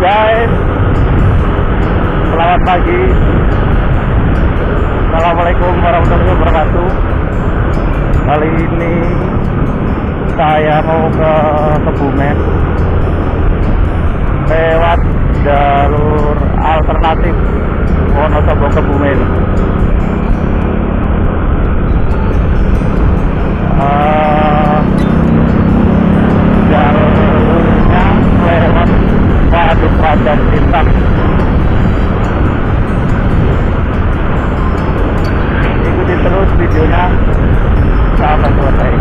guys, selamat pagi. Assalamualaikum warahmatullahi wabarakatuh. Kali ini saya mau ke Kebumen lewat jalur alternatif Wonosobo Kebumen. Jalurnya lewat Waduk Rajan Sintang. Ikuti terus videonya sampai selesai.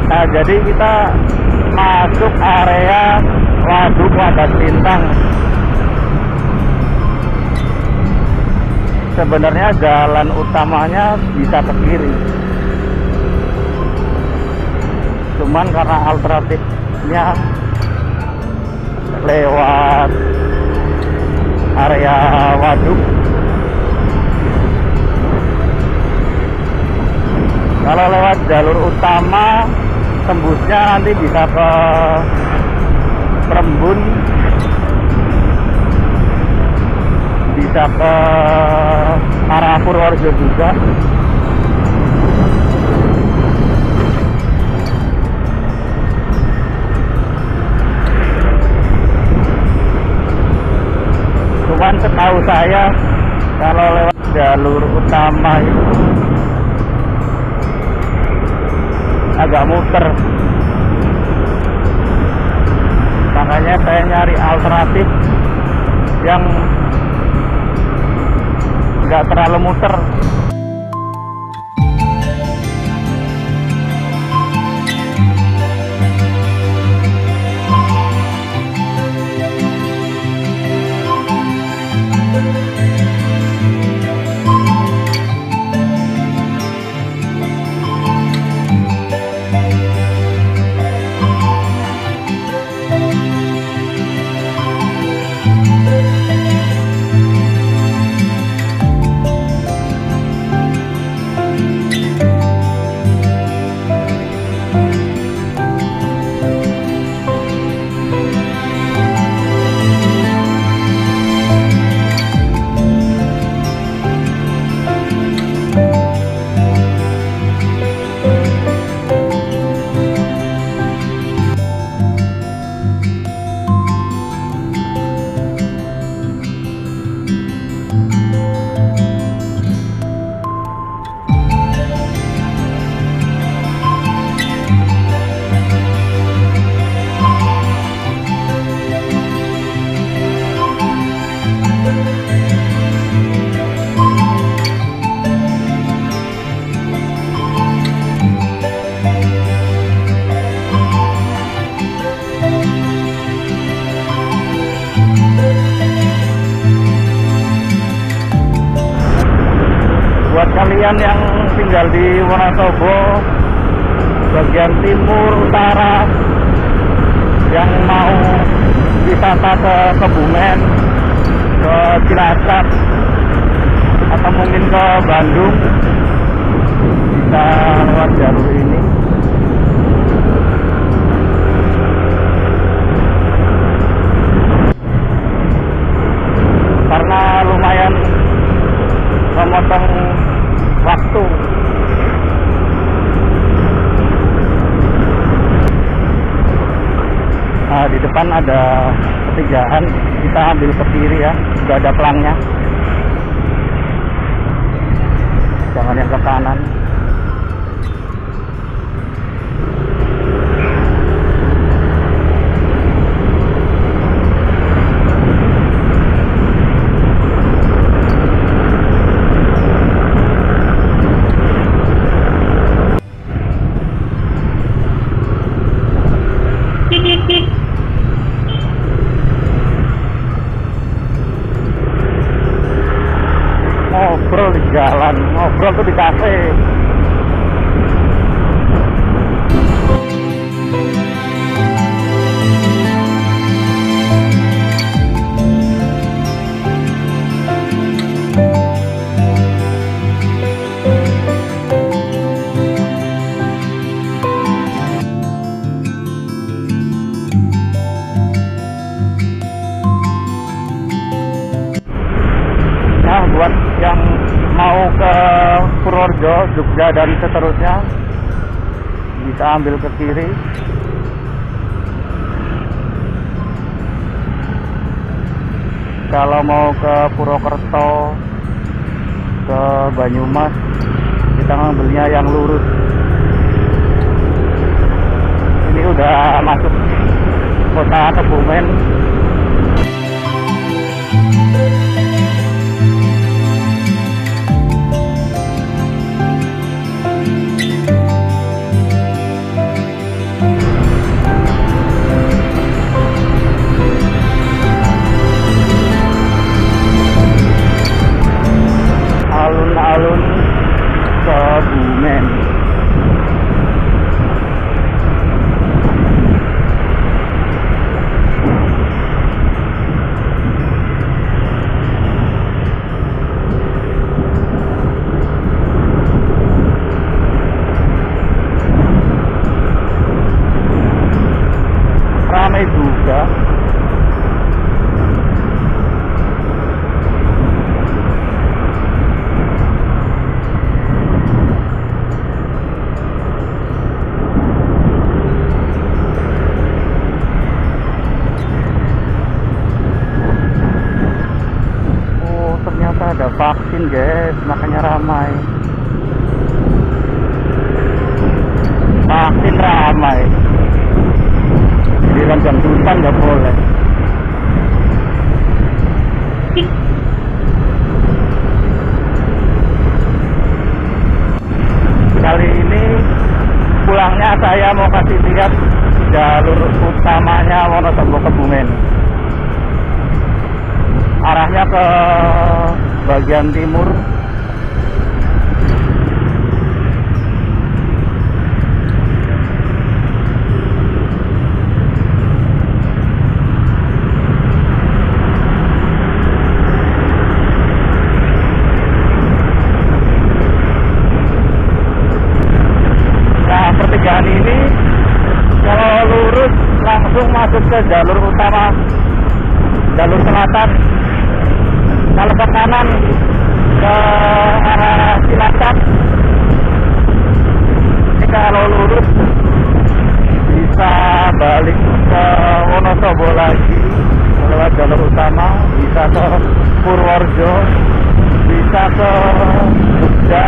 Nah, jadi kita masuk area Waduk Rajan Sintang. Sebenarnya jalan utamanya bisa ke kiri, cuman karena alternatifnya lewat area waduk. Kalau lewat jalur utama tembusnya nanti bisa ke Prembun, bisa ke arah Purworejo juga. Cuman setahu saya kalau lewat jalur utama itu agak muter, makanya saya nyari alternatif yang nggak terlalu muter. Buat kalian yang tinggal di Wonosobo bagian timur utara yang mau wisata ke Kebumen, ke Cilacap, atau mungkin ke Bandung, bisa lewat jalur ini. Karena lumayan memotong waktu. Nah, di depan ada pertigaan, kita ambil ke kiri ya, sudah ada pelangnya. Jangan yang ke kanan. ngobrol tuh di kafe. Nah, buat yang mau ke Purworejo, Jogja dan seterusnya bisa ambil ke kiri. Kalau mau ke Purwokerto, ke Banyumas, kita ngambilnya yang lurus. Ini udah masuk kota Kebumen. Alun-alun Kebumen. Ramai juga. Ada vaksin guys, makanya ramai. Vaksin ramai. Jadi kan jam 8 nggak boleh. Kali ini pulangnya saya mau kasih lihat jalur utamanya Wonosobo Kebumen. Arahnya ke bagian timur. Nah, pertigaan ini kalau lurus langsung masuk ke jalur utama, jalur selatan. Kalau ke kanan ke arah Cilacap, ini kalau lurus bisa balik ke Wonosobo lagi lewat jalur utama, bisa ke Purworejo, bisa ke Jogja.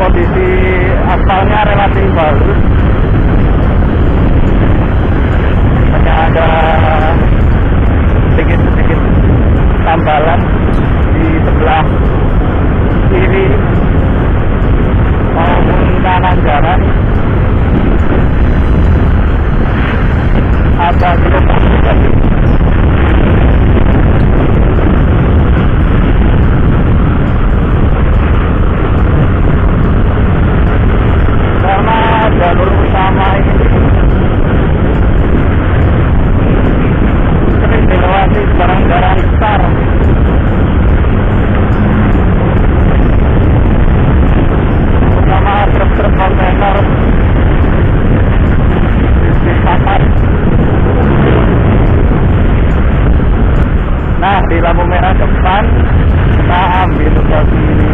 Kondisi aspalnya relatif bagus, hanya ada sedikit tambalan di sebelah kiri maupun kanan jalan. Ada gelombang tadi. Jalur utama ini sering dilewati barang-barang besar, terutama truk-truk kontainer di papan. Nah, di lampu merah depan kita ambil ke kiri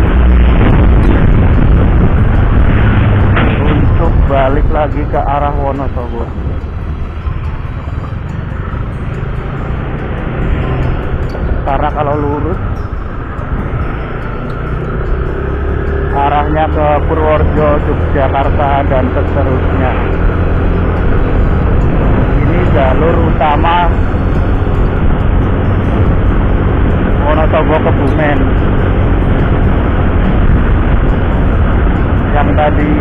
untuk balik lagi ke arah Wonosobo. Karena kalau lurus arahnya ke Purworejo, Yogyakarta dan seterusnya. Ini jalur utama Wonosobo Kebumen. Yang tadi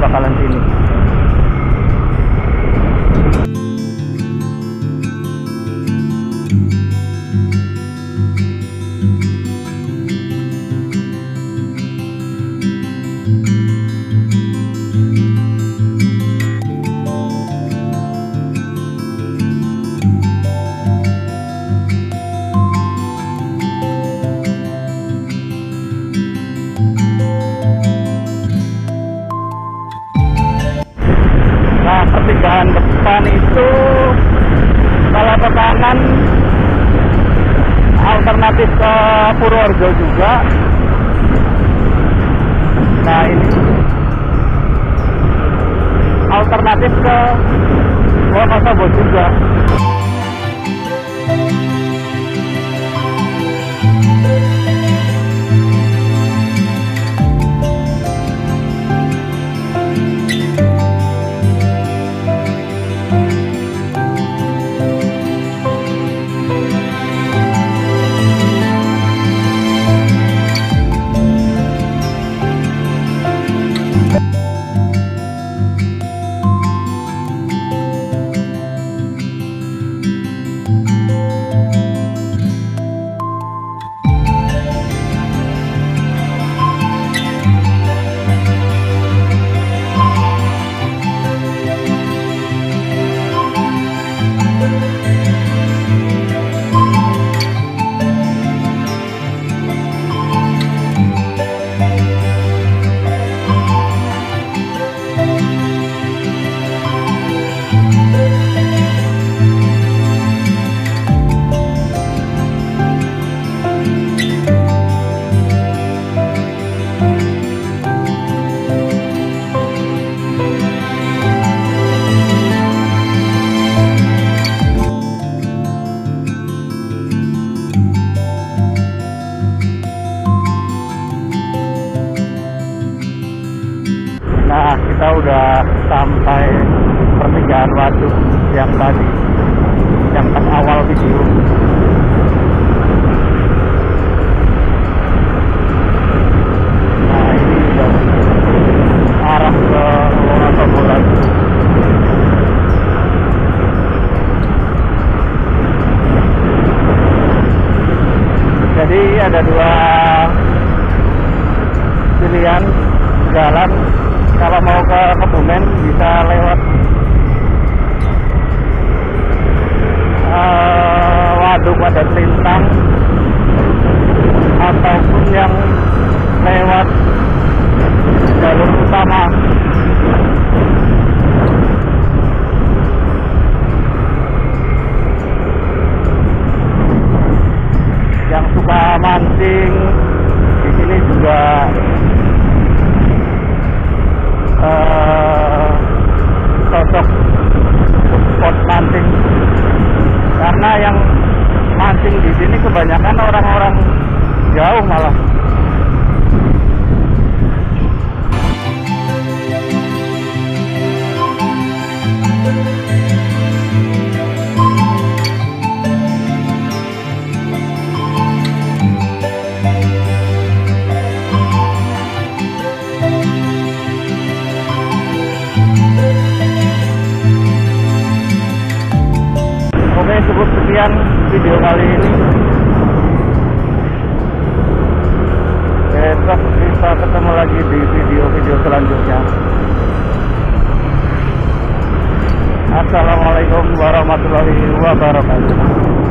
bakalan sini. Pertigaan depan itu kalau ke kanan alternatif ke Purworejo juga. Nah ini alternatif ke Wonosobo juga. Nah, kita udah sampai pertigaan waduk yang tadi, yang pas awal video. Nah, ini udah arah ke Wonosobo lagi. Jadi ada dua pilihan jalan. Kalau mau ke Kebumen bisa lewat Waduk Wadas Lintang, ataupun yang lewat jalur utama. Yang suka mancing di sini juga cocok spot mancing, karena yang mancing di sini kebanyakan orang-orang jauh malah. Oke, cukup sekian video kali ini. Besok kita ketemu lagi di video-video selanjutnya. Assalamualaikum warahmatullahi wabarakatuh.